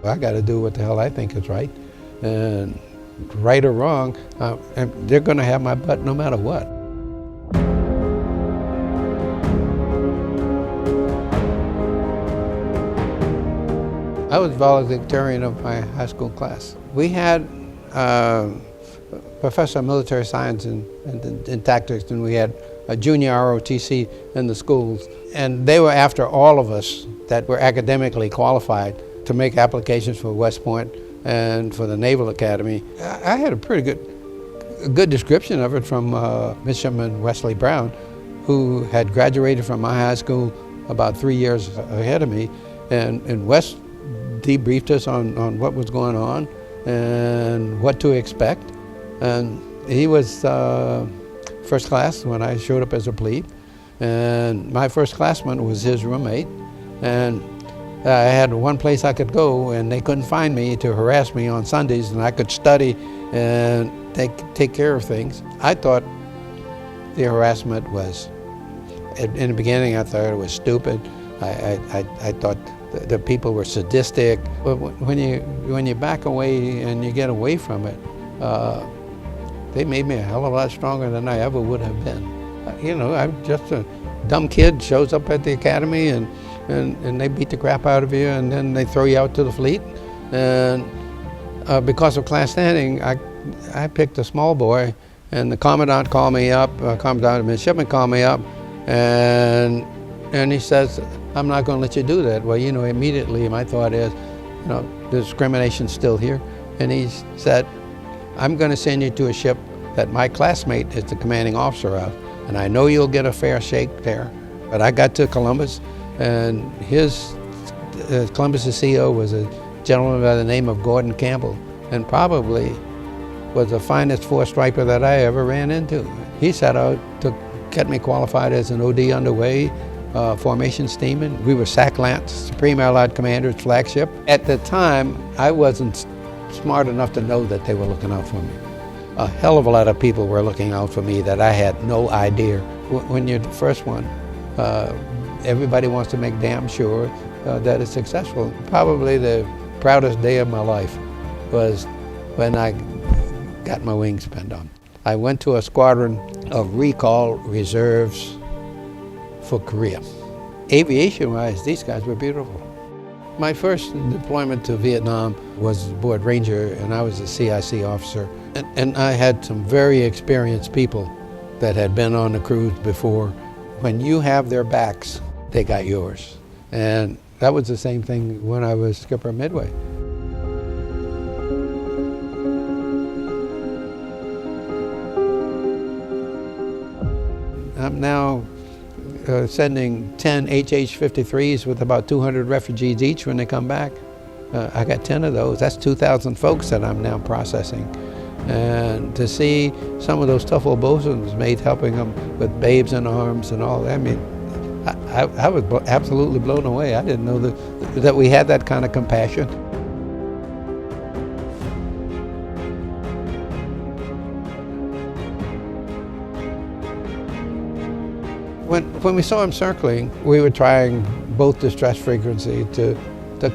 I got to do what the hell I think is right, and right or wrong, and they're going to have my butt no matter what. I was valedictorian of my high school class. We had professor of military science and tactics, and we had a junior ROTC in the schools. And they were after all of us that were academically qualified to make applications for West Point and for the Naval Academy. I had a pretty good description of it from Midshipman Wesley Brown, who had graduated from my high school about 3 years ahead of me. And Wes debriefed us on what was going on and what to expect. And he was first class when I showed up as a plebe. And my first classman was his roommate. And I had one place I could go, and they couldn't find me to harass me on Sundays, and I could study and take care of things. I thought the harassment was, in the beginning I thought it was stupid. I thought the people were sadistic. But when you back away and you get away from it, they made me a hell of a lot stronger than I ever would have been. You know, I'm just a dumb kid, shows up at the academy and they beat the crap out of you, and then they throw you out to the fleet. And because of class standing, I picked a small boy, and the commandant called me up, commandant of midshipmen called me up, and he says, I'm not going to let you do that. Well, you know, immediately my thought is, you know, the discrimination's still here. And he said, I'm going to send you to a ship that my classmate is the commanding officer of, and I know you'll get a fair shake there. But I got to Columbus, and Columbus's CEO was a gentleman by the name of Gordon Campbell, and probably was the finest four-striper that I ever ran into. He set out to get me qualified as an OD underway, formation steaming. We were SAC Lance, Supreme Allied Commander's flagship. At the time, I wasn't smart enough to know that they were looking out for me. A hell of a lot of people were looking out for me that I had no idea. When you're the first one, everybody wants to make damn sure that it's successful. Probably the proudest day of my life was when I got my wings pinned on. I went to a squadron of recall reserves for Korea. Aviation-wise, these guys were beautiful. My first deployment to Vietnam was aboard Ranger, and I was a CIC officer. And I had some very experienced people that had been on the cruise before. When you have their backs, they got yours. And that was the same thing when I was skipper Midway. I'm now sending 10 HH-53s with about 200 refugees each when they come back. I got 10 of those. That's 2,000 folks that I'm now processing. And to see some of those tough old bosuns mate helping them with babes in arms and all that, I mean, I was absolutely blown away. I didn't know that we had that kind of compassion. When we saw him circling, we were trying both distress frequency to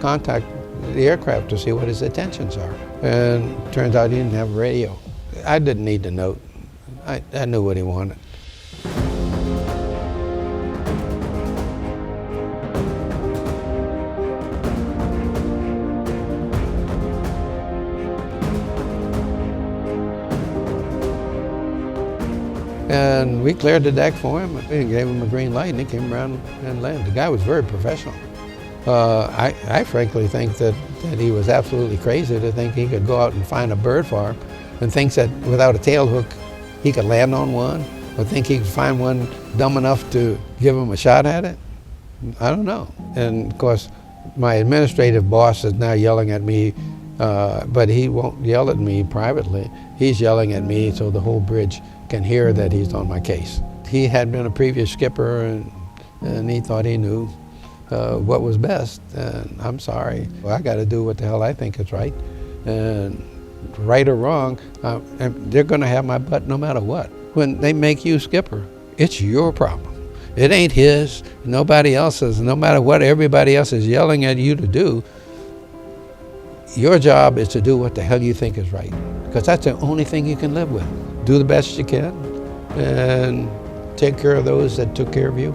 contact the aircraft to see what his intentions are. And it turns out he didn't have a radio. I didn't need to know. I knew what he wanted. And we cleared the deck for him. We gave him a green light, and he came around and landed. The guy was very professional. I frankly think that he was absolutely crazy to think he could go out and find a bird farm and thinks that without a tail hook he could land on one, or think he could find one dumb enough to give him a shot at it. I don't know. And of course, my administrative boss is now yelling at me, but he won't yell at me privately. He's yelling at me so the whole bridge can hear that he's on my case. He had been a previous skipper, and he thought he knew what was best, and I'm sorry. Well, I got to do what the hell I think is right, and right or wrong, they're going to have my butt no matter what. When they make you skipper, it's your problem. It ain't his, nobody else's. No matter what everybody else is yelling at you to do, Your job is to do what the hell you think is right, because that's the only thing you can live with. Do the best you can and take care of those that took care of you.